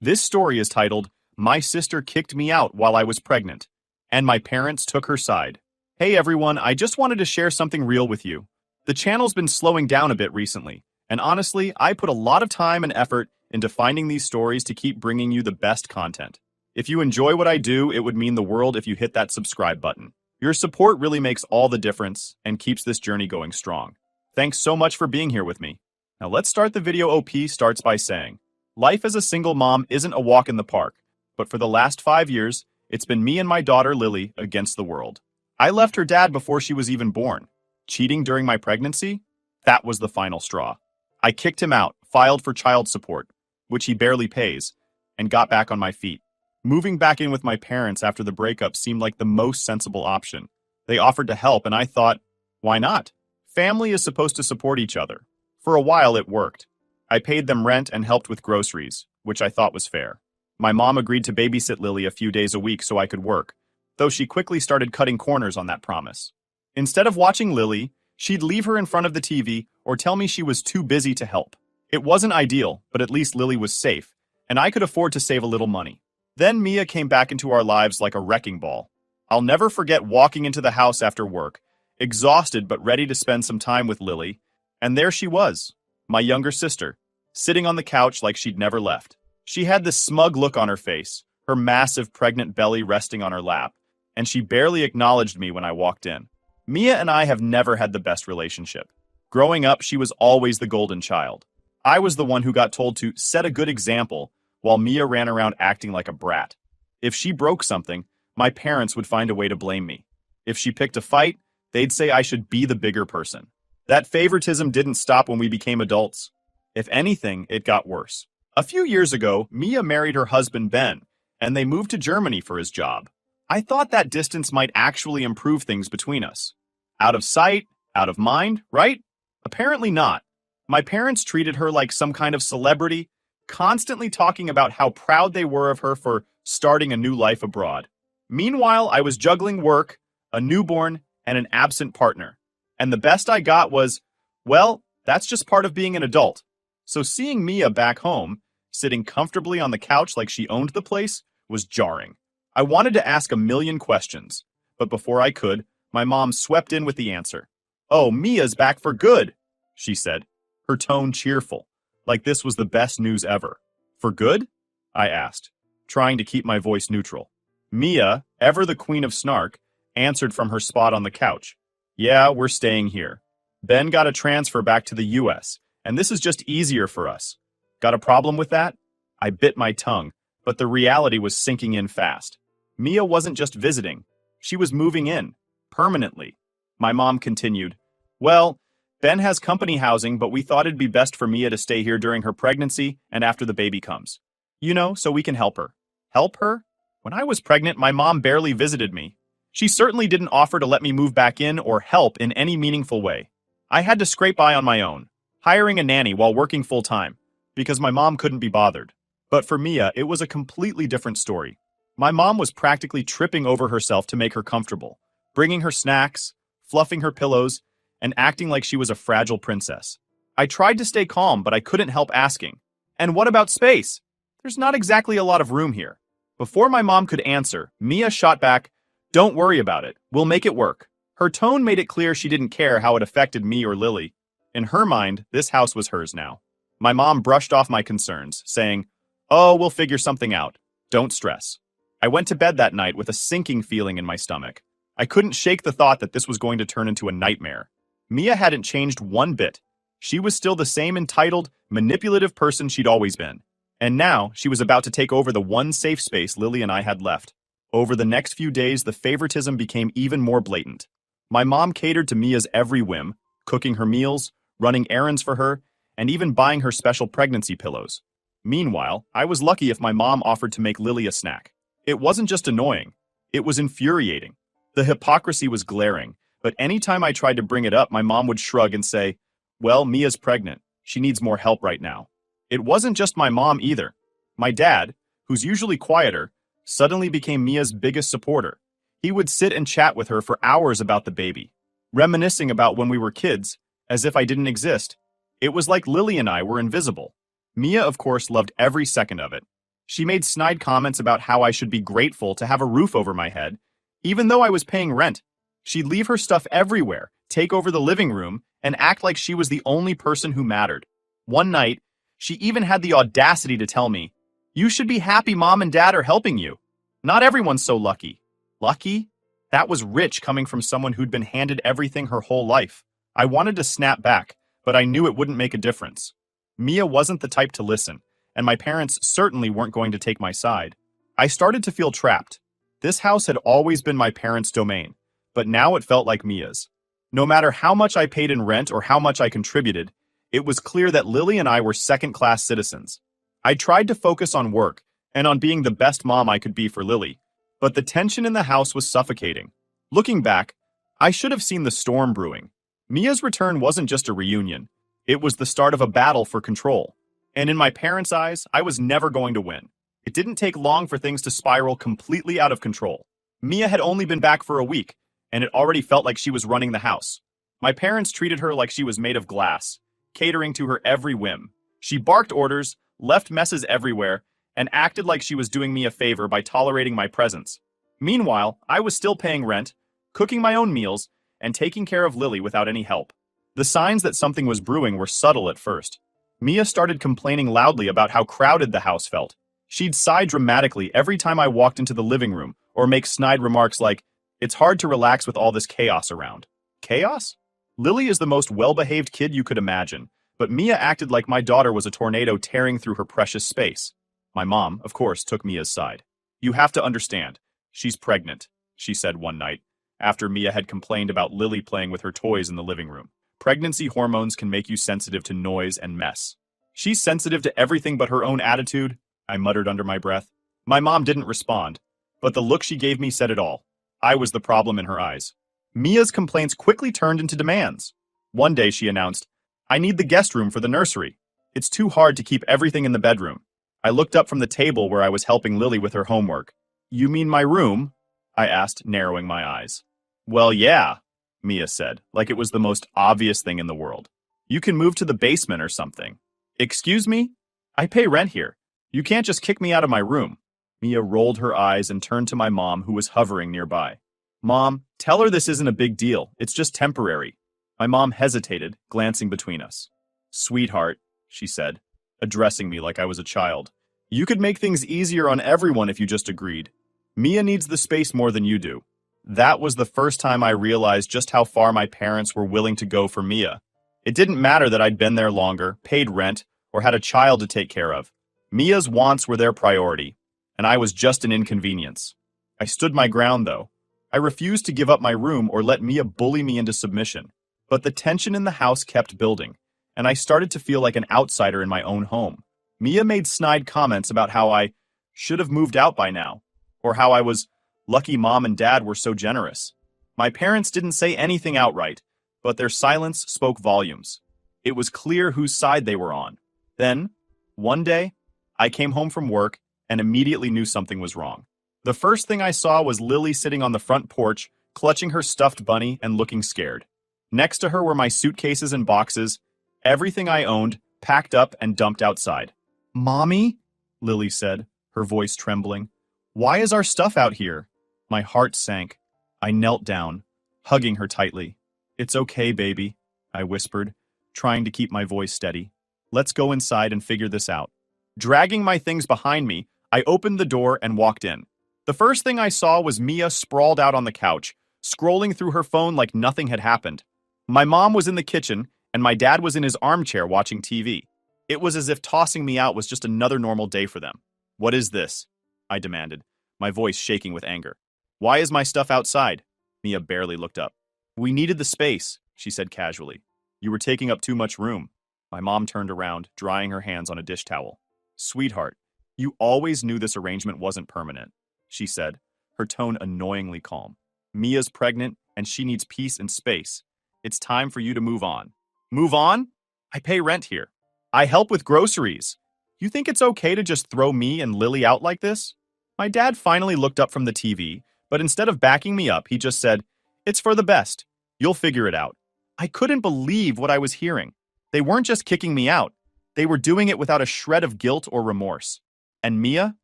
This story is titled, My Sister Kicked Me Out While I Was Pregnant, and My Parents Took Her Side. Hey everyone, I just wanted to share something real with you. The channel's been slowing down a bit recently, and honestly, I put a lot of time and effort into finding these stories to keep bringing you the best content. If you enjoy what I do, it would mean the world if you hit that subscribe button. Your support really makes all the difference and keeps this journey going strong. Thanks so much for being here with me. Now let's start the video. OP starts by saying, life as a single mom isn't a walk in the park, but for the last 5 years, it's been me and my daughter Lily against the world. I left her dad before she was even born. Cheating during my pregnancy? That was the final straw. I kicked him out, filed for child support, which he barely pays, and got back on my feet. Moving back in with my parents after the breakup seemed like the most sensible option. They offered to help, and I thought, why not? Family is supposed to support each other. For a while, it worked. I paid them rent and helped with groceries, which I thought was fair. My mom agreed to babysit Lily a few days a week so I could work, though she quickly started cutting corners on that promise. Instead of watching Lily, she'd leave her in front of the TV or tell me she was too busy to help. It wasn't ideal, but at least Lily was safe, and I could afford to save a little money. Then Mia came back into our lives like a wrecking ball. I'll never forget walking into the house after work, exhausted but ready to spend some time with Lily, and there she was, my younger sister, sitting on the couch like she'd never left. She had this smug look on her face, her massive pregnant belly resting on her lap, and she barely acknowledged me when I walked in. Mia and I have never had the best relationship. Growing up, she was always the golden child. I was the one who got told to set a good example, while Mia ran around acting like a brat. If she broke something, my parents would find a way to blame me. If she picked a fight, they'd say I should be the bigger person. That favoritism didn't stop when we became adults. If anything, it got worse. A few years ago, Mia married her husband Ben, and they moved to Germany for his job. I thought that distance might actually improve things between us. Out of sight, out of mind, right? Apparently not. My parents treated her like some kind of celebrity, constantly talking about how proud they were of her for starting a new life abroad. Meanwhile, I was juggling work, a newborn, and an absent partner. And the best I got was, well, that's just part of being an adult. So seeing Mia back home, sitting comfortably on the couch like she owned the place, was jarring. I wanted to ask a million questions, but before I could, my mom swept in with the answer. Oh, Mia's back for good, she said, her tone cheerful, like this was the best news ever. For good? I asked, trying to keep my voice neutral. Mia, ever the queen of snark, answered from her spot on the couch. Yeah, we're staying here. Ben got a transfer back to the US, and this is just easier for us. Got a problem with that? I bit my tongue, but the reality was sinking in fast. Mia wasn't just visiting. She was moving in, permanently. My mom continued, well, Ben has company housing, but we thought it'd be best for Mia to stay here during her pregnancy and after the baby comes. You know, so we can help her. Help her? When I was pregnant, my mom barely visited me. She certainly didn't offer to let me move back in or help in any meaningful way. I had to scrape by on my own, hiring a nanny while working full-time, because my mom couldn't be bothered. But for Mia, it was a completely different story. My mom was practically tripping over herself to make her comfortable, bringing her snacks, fluffing her pillows, and acting like she was a fragile princess. I tried to stay calm, but I couldn't help asking, and what about space? There's not exactly a lot of room here. Before my mom could answer, Mia shot back, don't worry about it, we'll make it work. Her tone made it clear she didn't care how it affected me or Lily. In her mind, this house was hers now. My mom brushed off my concerns, saying, oh, we'll figure something out. Don't stress. I went to bed that night with a sinking feeling in my stomach. I couldn't shake the thought that this was going to turn into a nightmare. Mia hadn't changed one bit. She was still the same entitled, manipulative person she'd always been. And now, she was about to take over the one safe space Lily and I had left. Over the next few days, the favoritism became even more blatant. My mom catered to Mia's every whim, cooking her meals, running errands for her, and even buying her special pregnancy pillows. Meanwhile, I was lucky if my mom offered to make Lily a snack. It wasn't just annoying, it was infuriating. The hypocrisy was glaring, but anytime I tried to bring it up, my mom would shrug and say, well, Mia's pregnant. She needs more help right now. It wasn't just my mom either. My dad, who's usually quieter, suddenly became Mia's biggest supporter. He would sit and chat with her for hours about the baby, reminiscing about when we were kids, as if I didn't exist. It was like Lily and I were invisible. Mia, of course, loved every second of it. She made snide comments about how I should be grateful to have a roof over my head, even though I was paying rent. She'd leave her stuff everywhere, take over the living room, and act like she was the only person who mattered. One night, she even had the audacity to tell me, "You should be happy Mom and Dad are helping you. Not everyone's so lucky." Lucky? That was rich coming from someone who'd been handed everything her whole life. I wanted to snap back, but I knew it wouldn't make a difference. Mia wasn't the type to listen, and my parents certainly weren't going to take my side. I started to feel trapped. This house had always been my parents' domain, but now it felt like Mia's. No matter how much I paid in rent or how much I contributed, it was clear that Lily and I were second-class citizens. I tried to focus on work and on being the best mom I could be for Lily, but the tension in the house was suffocating. Looking back, I should have seen the storm brewing. Mia's return wasn't just a reunion. It was the start of a battle for control. And in my parents' eyes, I was never going to win. It didn't take long for things to spiral completely out of control. Mia had only been back for a week, and it already felt like she was running the house. My parents treated her like she was made of glass, catering to her every whim. She barked orders, left messes everywhere, and acted like she was doing me a favor by tolerating my presence. Meanwhile, I was still paying rent, cooking my own meals, and taking care of Lily without any help. The signs that something was brewing were subtle at first. Mia started complaining loudly about how crowded the house felt. She'd sigh dramatically every time I walked into the living room, or make snide remarks like, "It's hard to relax with all this chaos around." Chaos? Lily is the most well-behaved kid you could imagine, but Mia acted like my daughter was a tornado tearing through her precious space. My mom, of course, took Mia's side. "You have to understand, she's pregnant," she said one night, after Mia had complained about Lily playing with her toys in the living room. "Pregnancy hormones can make you sensitive to noise and mess." "She's sensitive to everything but her own attitude," I muttered under my breath. My mom didn't respond, but the look she gave me said it all. I was the problem in her eyes. Mia's complaints quickly turned into demands. One day she announced, "I need the guest room for the nursery. It's too hard to keep everything in the bedroom." I looked up from the table where I was helping Lily with her homework. "You mean my room?" I asked, narrowing my eyes. "Well, yeah," Mia said, like it was the most obvious thing in the world. "You can move to the basement or something." "Excuse me? I pay rent here. You can't just kick me out of my room." Mia rolled her eyes and turned to my mom, who was hovering nearby. "Mom, tell her this isn't a big deal. It's just temporary." My mom hesitated, glancing between us. "Sweetheart," she said, addressing me like I was a child, "you could make things easier on everyone if you just agreed. Mia needs the space more than you do." That was the first time I realized just how far my parents were willing to go for Mia. It didn't matter that I'd been there longer, paid rent, or had a child to take care of. Mia's wants were their priority, and I was just an inconvenience. I stood my ground, though. I refused to give up my room or let Mia bully me into submission. But the tension in the house kept building, and I started to feel like an outsider in my own home. Mia made snide comments about how I should have moved out by now, or how I was lucky Mom and Dad were so generous. My parents didn't say anything outright, but their silence spoke volumes. It was clear whose side they were on. Then, one day, I came home from work and immediately knew something was wrong. The first thing I saw was Lily sitting on the front porch, clutching her stuffed bunny and looking scared. Next to her were my suitcases and boxes, everything I owned, packed up and dumped outside. "Mommy?" Lily said, her voice trembling. "Why is our stuff out here?" My heart sank. I knelt down, hugging her tightly. "It's okay, baby," I whispered, trying to keep my voice steady. "Let's go inside and figure this out." Dragging my things behind me, I opened the door and walked in. The first thing I saw was Mia sprawled out on the couch, scrolling through her phone like nothing had happened. My mom was in the kitchen, and my dad was in his armchair watching TV. It was as if tossing me out was just another normal day for them. "What is this?" I demanded, my voice shaking with anger. "Why is my stuff outside?" Mia barely looked up. "We needed the space," she said casually. "You were taking up too much room." My mom turned around, drying her hands on a dish towel. "Sweetheart, you always knew this arrangement wasn't permanent," she said, her tone annoyingly calm. "Mia's pregnant, and she needs peace and space. It's time for you to move on." "Move on? I pay rent here. I help with groceries. You think it's okay to just throw me and Lily out like this?" My dad finally looked up from the TV, but instead of backing me up, he just said, "It's for the best. You'll figure it out." I couldn't believe what I was hearing. They weren't just kicking me out. They were doing it without a shred of guilt or remorse. And Mia?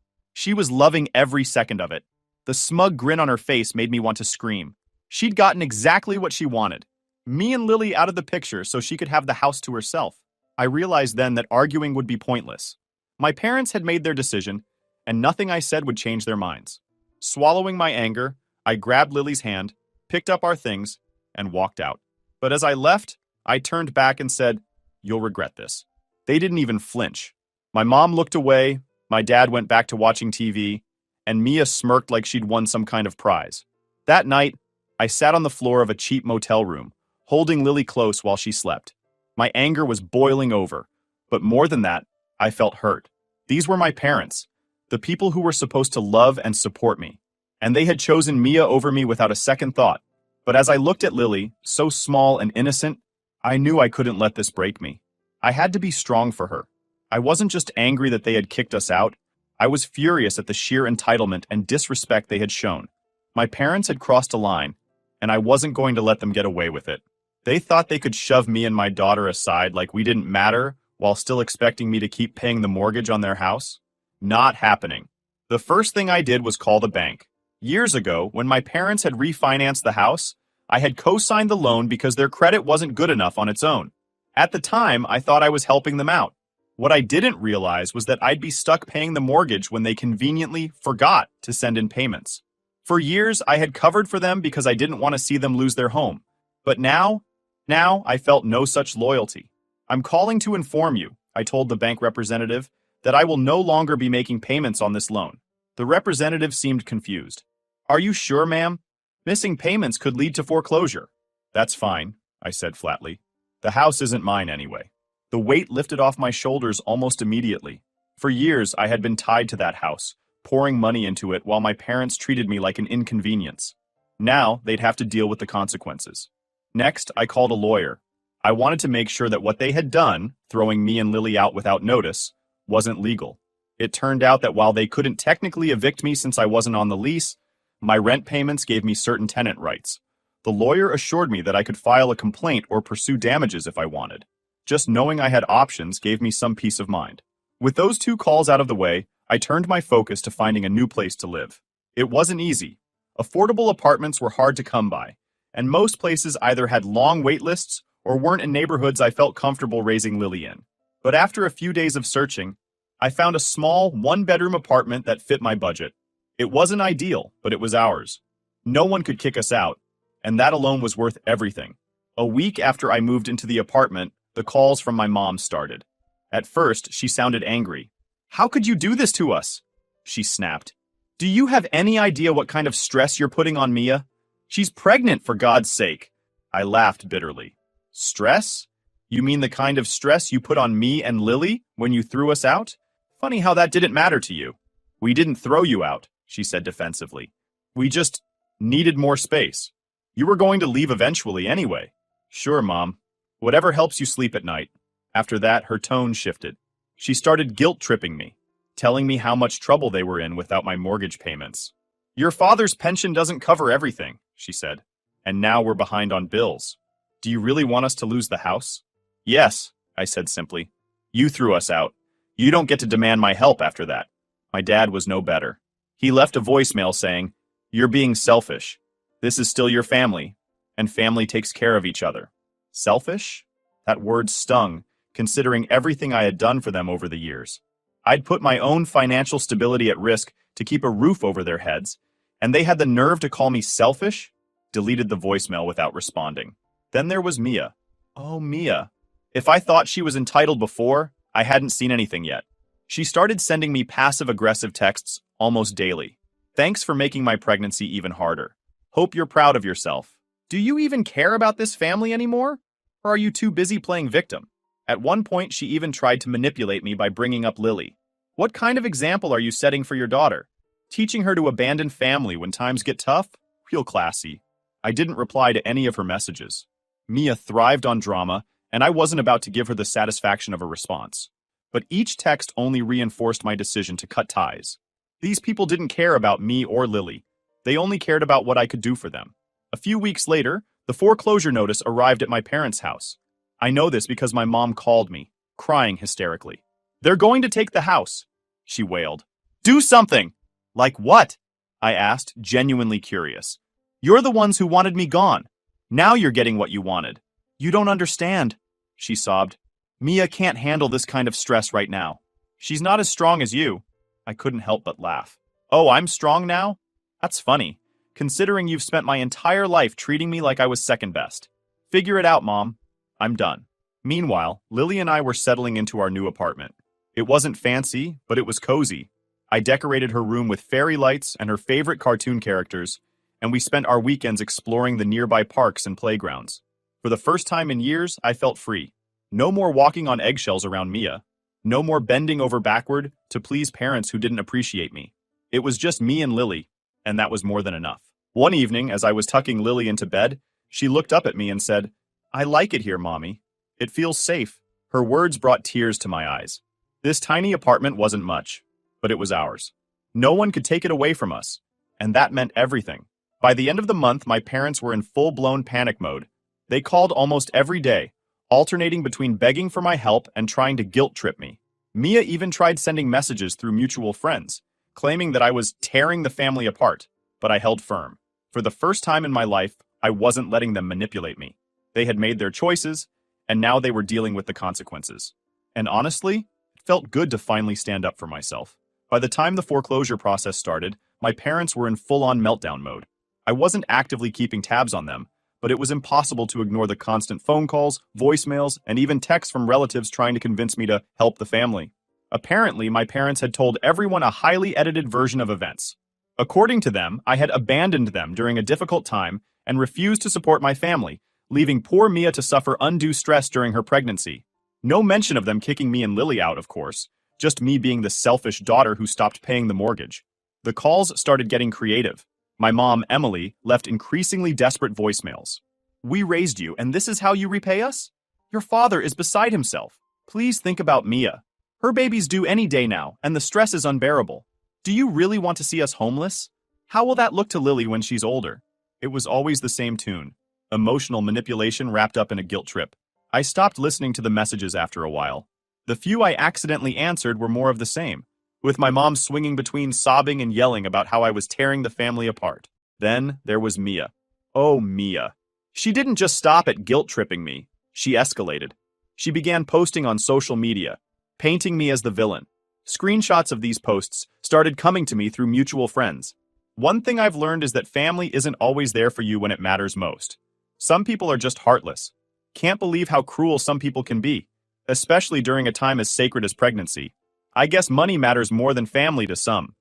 She was loving every second of it. The smug grin on her face made me want to scream. She'd gotten exactly what she wanted. Me and Lily out of the picture so she could have the house to herself. I realized then that arguing would be pointless. My parents had made their decision, and nothing I said would change their minds. Swallowing my anger, I grabbed Lily's hand, picked up our things, and walked out. But as I left, I turned back and said, "You'll regret this." They didn't even flinch. My mom looked away, my dad went back to watching TV, and Mia smirked like she'd won some kind of prize. That night, I sat on the floor of a cheap motel room, holding Lily close while she slept. My anger was boiling over, but more than that, I felt hurt. These were my parents, the people who were supposed to love and support me, and they had chosen Mia over me without a second thought. But as I looked at Lily, so small and innocent, I knew I couldn't let this break me. I had to be strong for her. I wasn't just angry that they had kicked us out. I was furious at the sheer entitlement and disrespect they had shown. My parents had crossed a line, and I wasn't going to let them get away with it. They thought they could shove me and my daughter aside like we didn't matter while still expecting me to keep paying the mortgage on their house. Not happening. The first thing I did was call the bank. Years ago, when my parents had refinanced the house, I had co-signed the loan because their credit wasn't good enough on its own. At the time, I thought I was helping them out. What I didn't realize was that I'd be stuck paying the mortgage when they conveniently forgot to send in payments. For years, I had covered for them because I didn't want to see them lose their home. But now I felt no such loyalty. "I'm calling to inform you," I told the bank representative, "that I will no longer be making payments on this loan." The representative seemed confused. "Are you sure, ma'am? Missing payments could lead to foreclosure." "That's fine," I said flatly. "The house isn't mine anyway." The weight lifted off my shoulders almost immediately. For years, I had been tied to that house, pouring money into it while my parents treated me like an inconvenience. Now, they'd have to deal with the consequences. Next, I called a lawyer. I wanted to make sure that what they had done, throwing me and Lily out without notice, wasn't legal. It turned out that while they couldn't technically evict me since I wasn't on the lease, my rent payments gave me certain tenant rights. The lawyer assured me that I could file a complaint or pursue damages if I wanted. Just knowing I had options gave me some peace of mind. With those two calls out of the way, I turned my focus to finding a new place to live. It wasn't easy. Affordable apartments were hard to come by, and most places either had long wait lists or weren't in neighborhoods I felt comfortable raising Lily in. But after a few days of searching, I found a small, one-bedroom apartment that fit my budget. It wasn't ideal, but it was ours. No one could kick us out, and that alone was worth everything. A week after I moved into the apartment, the calls from my mom started. At first, she sounded angry. "How could you do this to us?" she snapped. "Do you have any idea what kind of stress you're putting on Mia? She's pregnant, for God's sake." I laughed bitterly. "Stress? You mean the kind of stress you put on me and Lily when you threw us out? Funny how that didn't matter to you." "We didn't throw you out," she said defensively. "We just needed more space. You were going to leave eventually anyway." "Sure, Mom. Whatever helps you sleep at night." After that, her tone shifted. She started guilt-tripping me, telling me how much trouble they were in without my mortgage payments. "Your father's pension doesn't cover everything," she said, "and now we're behind on bills. Do you really want us to lose the house?" "Yes," I said simply. "You threw us out. You don't get to demand my help after that." My dad was no better. He left a voicemail saying, "You're being selfish. This is still your family, and family takes care of each other." Selfish? That word stung, considering everything I had done for them over the years. I'd put my own financial stability at risk to keep a roof over their heads, and they had the nerve to call me selfish? Deleted the voicemail without responding. Then there was Mia. Oh, Mia. If I thought she was entitled before, I hadn't seen anything yet. She started sending me passive-aggressive texts almost daily. "Thanks for making my pregnancy even harder. Hope you're proud of yourself. Do you even care about this family anymore? Or are you too busy playing victim?" At one point, she even tried to manipulate me by bringing up Lily. "What kind of example are you setting for your daughter? Teaching her to abandon family when times get tough? Real classy." I didn't reply to any of her messages. Mia thrived on drama, and I wasn't about to give her the satisfaction of a response. But each text only reinforced my decision to cut ties. These people didn't care about me or Lily. They only cared about what I could do for them. A few weeks later, the foreclosure notice arrived at my parents' house. I know this because my mom called me, crying hysterically. "They're going to take the house," she wailed. Do something! Like what? I asked, genuinely curious. You're the ones who wanted me gone. Now you're getting what you wanted. You don't understand, she sobbed. Mia can't handle this kind of stress right now. She's not as strong as you. I couldn't help but laugh. Oh, I'm strong now? That's funny, considering you've spent my entire life treating me like I was second best. Figure it out, Mom. I'm done. Meanwhile, Lily and I were settling into our new apartment. It wasn't fancy, but it was cozy. I decorated her room with fairy lights and her favorite cartoon characters, and we spent our weekends exploring the nearby parks and playgrounds. For the first time in years, I felt free. No more walking on eggshells around Mia. No more bending over backward to please parents who didn't appreciate me. It was just me and Lily, and that was more than enough. One evening, as I was tucking Lily into bed, she looked up at me and said, I like it here, Mommy. It feels safe. Her words brought tears to my eyes. This tiny apartment wasn't much, but it was ours. No one could take it away from us, and that meant everything. By the end of the month, my parents were in full-blown panic mode. They called almost every day, alternating between begging for my help and trying to guilt-trip me. Mia even tried sending messages through mutual friends, claiming that I was tearing the family apart, but I held firm. For the first time in my life, I wasn't letting them manipulate me. They had made their choices, and now they were dealing with the consequences. And honestly, it felt good to finally stand up for myself. By the time the foreclosure process started, my parents were in full-on meltdown mode. I wasn't actively keeping tabs on them, but it was impossible to ignore the constant phone calls, voicemails, and even texts from relatives trying to convince me to help the family. Apparently, my parents had told everyone a highly edited version of events. According to them, I had abandoned them during a difficult time and refused to support my family, leaving poor Mia to suffer undue stress during her pregnancy. No mention of them kicking me and Lily out, of course, just me being the selfish daughter who stopped paying the mortgage. The calls started getting creative. My mom, Emily, left increasingly desperate voicemails. We raised you, and this is how you repay us? Your father is beside himself. Please think about Mia. Her baby's due any day now, and the stress is unbearable. Do you really want to see us homeless? How will that look to Lily when she's older? It was always the same tune. Emotional manipulation wrapped up in a guilt trip. I stopped listening to the messages after a while. The few I accidentally answered were more of the same, with my mom swinging between sobbing and yelling about how I was tearing the family apart. Then there was Mia. Oh, Mia. She didn't just stop at guilt-tripping me. She escalated. She began posting on social media, painting me as the villain. Screenshots of these posts started coming to me through mutual friends. One thing I've learned is that family isn't always there for you when it matters most. Some people are just heartless. Can't believe how cruel some people can be, especially during a time as sacred as pregnancy. I guess money matters more than family to some.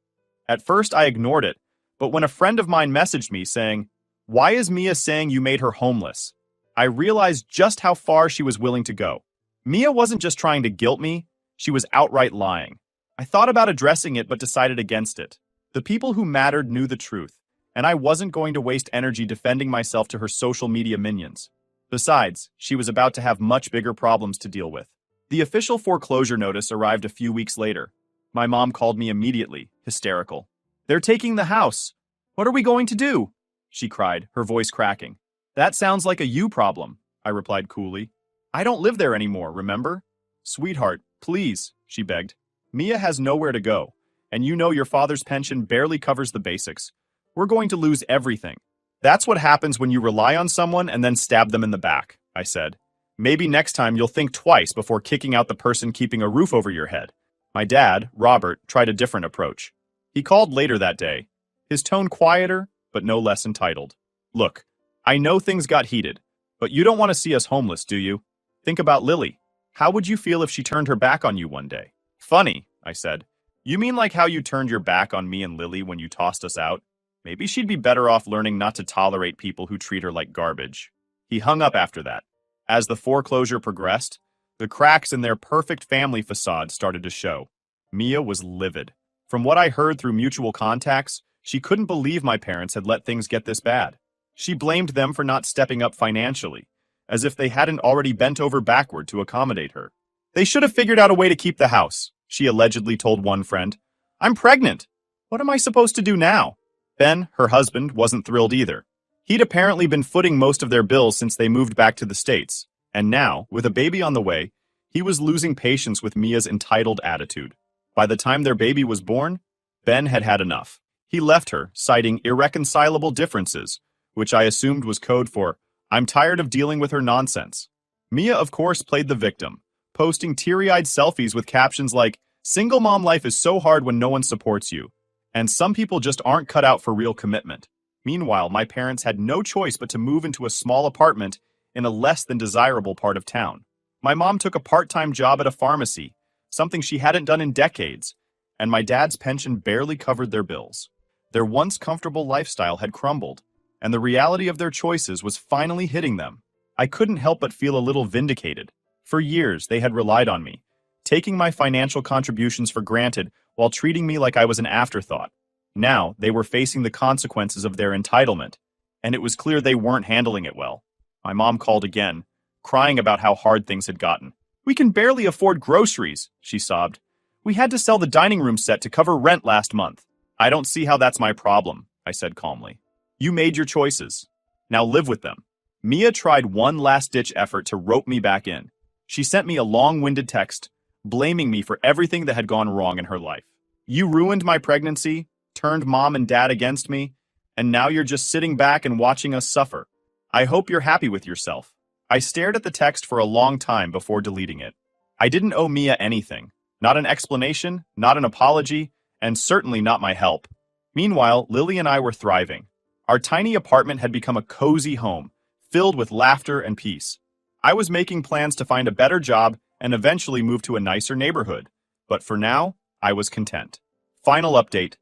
At first, I ignored it, but when a friend of mine messaged me saying, "Why is Mia saying you made her homeless?" I realized just how far she was willing to go. Mia wasn't just trying to guilt me, she was outright lying. I thought about addressing it but decided against it. The people who mattered knew the truth, and I wasn't going to waste energy defending myself to her social media minions. Besides, she was about to have much bigger problems to deal with. The official foreclosure notice arrived a few weeks later. My mom called me immediately, hysterical. "They're taking the house. What are we going to do?" she cried, her voice cracking. "That sounds like a you problem," I replied coolly. "I don't live there anymore, remember?" "Sweetheart, please," she begged. "Mia has nowhere to go, and you know your father's pension barely covers the basics. We're going to lose everything." "That's what happens when you rely on someone and then stab them in the back," I said. "Maybe next time you'll think twice before kicking out the person keeping a roof over your head." My dad, Robert, tried a different approach. He called later that day, his tone quieter, but no less entitled. "Look, I know things got heated, but you don't want to see us homeless, do you? Think about Lily. How would you feel if she turned her back on you one day?" "Funny," I said. "You mean like how you turned your back on me and Lily when you tossed us out? Maybe she'd be better off learning not to tolerate people who treat her like garbage." He hung up after that. As the foreclosure progressed, the cracks in their perfect family facade started to show. Mia was livid. From what I heard through mutual contacts, she couldn't believe my parents had let things get this bad. She blamed them for not stepping up financially, as if they hadn't already bent over backward to accommodate her. "They should have figured out a way to keep the house," she allegedly told one friend. "I'm pregnant. What am I supposed to do now?" Ben, her husband, wasn't thrilled either. He'd apparently been footing most of their bills since they moved back to the States, and now, with a baby on the way, he was losing patience with Mia's entitled attitude. By the time their baby was born, Ben had had enough. He left her, citing irreconcilable differences, which I assumed was code for, I'm tired of dealing with her nonsense. Mia, of course, played the victim, posting teary-eyed selfies with captions like, single mom life is so hard when no one supports you, and some people just aren't cut out for real commitment. Meanwhile, my parents had no choice but to move into a small apartment in a less than desirable part of town. My mom took a part-time job at a pharmacy, something she hadn't done in decades, and my dad's pension barely covered their bills. Their once comfortable lifestyle had crumbled, and the reality of their choices was finally hitting them. I couldn't help but feel a little vindicated. For years, they had relied on me, taking my financial contributions for granted while treating me like I was an afterthought. Now, they were facing the consequences of their entitlement, and it was clear they weren't handling it well. My mom called again, crying about how hard things had gotten. We can barely afford groceries, she sobbed. We had to sell the dining room set to cover rent last month. I don't see how that's my problem, I said calmly. You made your choices. Now live with them. Mia tried one last-ditch effort to rope me back in. She sent me a long-winded text, blaming me for everything that had gone wrong in her life. You ruined my pregnancy, turned mom and dad against me, and now you're just sitting back and watching us suffer. I hope you're happy with yourself. I stared at the text for a long time before deleting it. I didn't owe Mia anything. Not an explanation, not an apology, and certainly not my help. Meanwhile, Lily and I were thriving. Our tiny apartment had become a cozy home, filled with laughter and peace. I was making plans to find a better job and eventually move to a nicer neighborhood. But for now, I was content. Final update.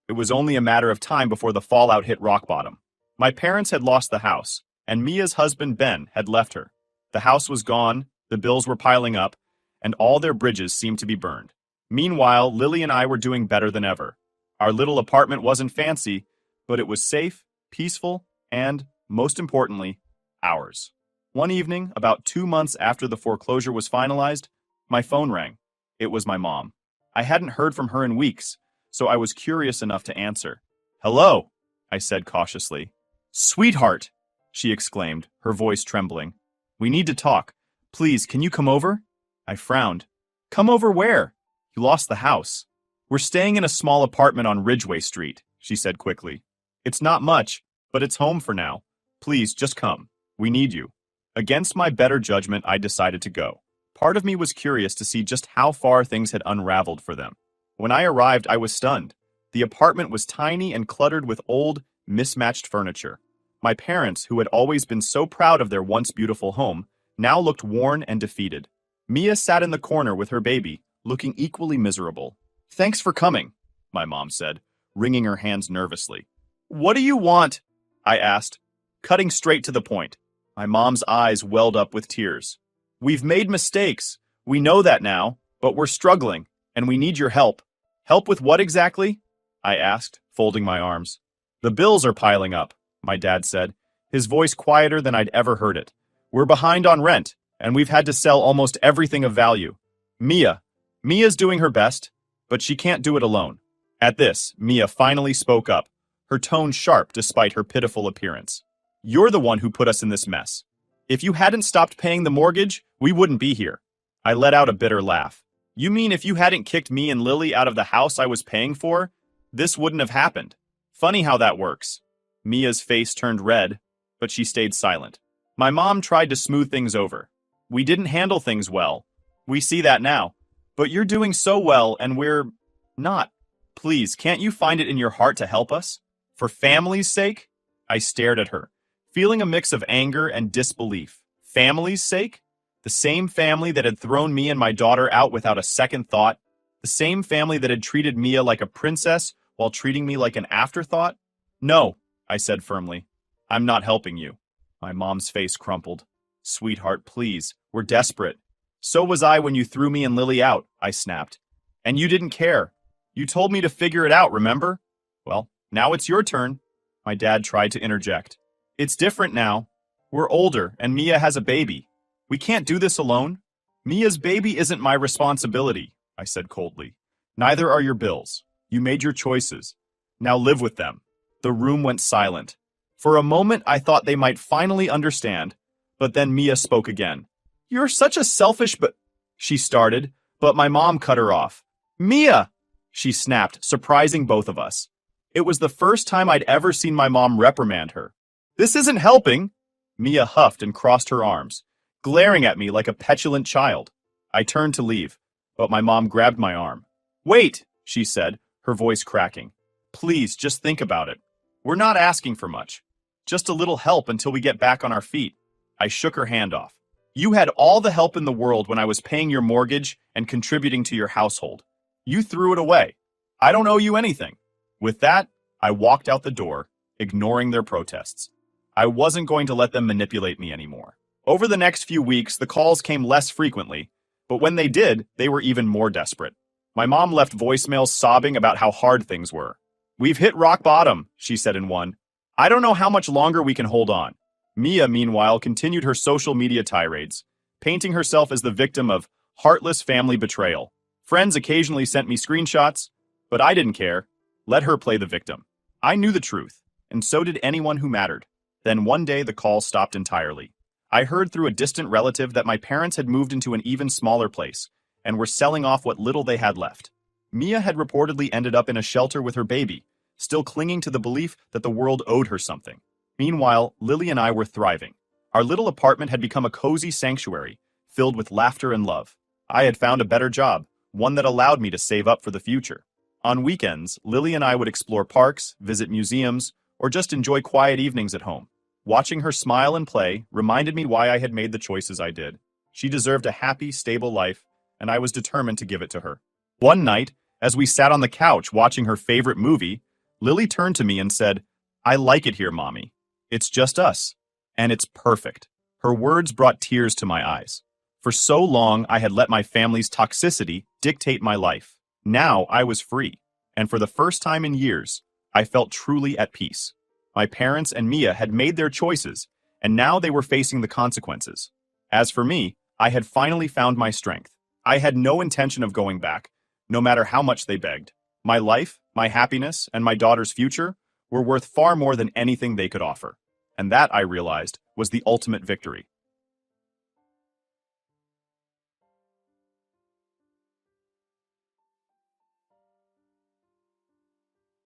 It was only a matter of time before the fallout hit rock bottom. My parents had lost the house, and Mia's husband Ben had left her. The house was gone, the bills were piling up, and all their bridges seemed to be burned. Meanwhile, Lily and I were doing better than ever. Our little apartment wasn't fancy, but it was safe, peaceful, and, most importantly, ours. One evening, about 2 months after the foreclosure was finalized, my phone rang. It was my mom. I hadn't heard from her in weeks, so I was curious enough to answer. Hello, I said cautiously. Sweetheart, she exclaimed, her voice trembling. We need to talk. Please, can you come over? I frowned. Come over where? You lost the house. We're staying in a small apartment on Ridgeway Street, she said quickly. It's not much, but it's home for now. Please, just come. We need you. Against my better judgment, I decided to go. Part of me was curious to see just how far things had unraveled for them. When I arrived, I was stunned. The apartment was tiny and cluttered with old, mismatched furniture. My parents, who had always been so proud of their once beautiful home, now looked worn and defeated. Mia sat in the corner with her baby, looking equally miserable. Thanks for coming, my mom said, wringing her hands nervously. What do you want? I asked, cutting straight to the point. My mom's eyes welled up with tears. We've made mistakes. We know that now, but we're struggling, and we need your help. Help with what exactly? I asked, folding my arms. The bills are piling up, my dad said, his voice quieter than I'd ever heard it. We're behind on rent, and we've had to sell almost everything of value. Mia's doing her best, but she can't do it alone. At this, Mia finally spoke up, her tone sharp despite her pitiful appearance. You're the one who put us in this mess. If you hadn't stopped paying the mortgage, we wouldn't be here. I let out a bitter laugh. You mean if you hadn't kicked me and Lily out of the house I was paying for, this wouldn't have happened? Funny how that works. Mia's face turned red, but she stayed silent. My mom tried to smooth things over. We didn't handle things well. We see that now. But you're doing so well, and we're not. Please, can't you find it in your heart to help us? For family's sake? I stared at her, feeling a mix of anger and disbelief. Family's sake? The same family that had thrown me and my daughter out without a second thought? The same family that had treated Mia like a princess while treating me like an afterthought? No, I said firmly. I'm not helping you. My mom's face crumpled. Sweetheart, please. We're desperate. So was I when you threw me and Lily out, I snapped. And you didn't care. You told me to figure it out, remember? Well, now it's your turn. My dad tried to interject. It's different now. We're older, and Mia has a baby. We can't do this alone. Mia's baby isn't my responsibility, I said coldly. Neither are your bills. You made your choices. Now live with them. The room went silent. For a moment, I thought they might finally understand, but then Mia spoke again. You're such a selfish she started, but my mom cut her off. Mia! she snapped, surprising both of us. It was the first time I'd ever seen my mom reprimand her. This isn't helping. Mia huffed and crossed her arms, glaring at me like a petulant child. I turned to leave, but my mom grabbed my arm. Wait, she said, her voice cracking. Please, just think about it. We're not asking for much. Just a little help until we get back on our feet. I shook her hand off. You had all the help in the world when I was paying your mortgage and contributing to your household. You threw it away. I don't owe you anything. With that, I walked out the door, ignoring their protests. I wasn't going to let them manipulate me anymore. Over the next few weeks, the calls came less frequently, but when they did, they were even more desperate. My mom left voicemails sobbing about how hard things were. We've hit rock bottom, she said in one. I don't know how much longer we can hold on. Mia, meanwhile, continued her social media tirades, painting herself as the victim of heartless family betrayal. Friends occasionally sent me screenshots, but I didn't care. Let her play the victim. I knew the truth, and so did anyone who mattered. Then one day the call stopped entirely. I heard through a distant relative that my parents had moved into an even smaller place and were selling off what little they had left. Mia had reportedly ended up in a shelter with her baby, still clinging to the belief that the world owed her something. Meanwhile, Lily and I were thriving. Our little apartment had become a cozy sanctuary, filled with laughter and love. I had found a better job, one that allowed me to save up for the future. On weekends, Lily and I would explore parks, visit museums, or just enjoy quiet evenings at home. Watching her smile and play reminded me why I had made the choices I did. She deserved a happy, stable life, and I was determined to give it to her. One night, as we sat on the couch watching her favorite movie, Lily turned to me and said, I like it here, Mommy. It's just us. And it's perfect. Her words brought tears to my eyes. For so long, I had let my family's toxicity dictate my life. Now I was free, and for the first time in years, I felt truly at peace. My parents and Mia had made their choices, and now they were facing the consequences. As for me, I had finally found my strength. I had no intention of going back, no matter how much they begged. My life, my happiness, and my daughter's future were worth far more than anything they could offer. And that, I realized, was the ultimate victory.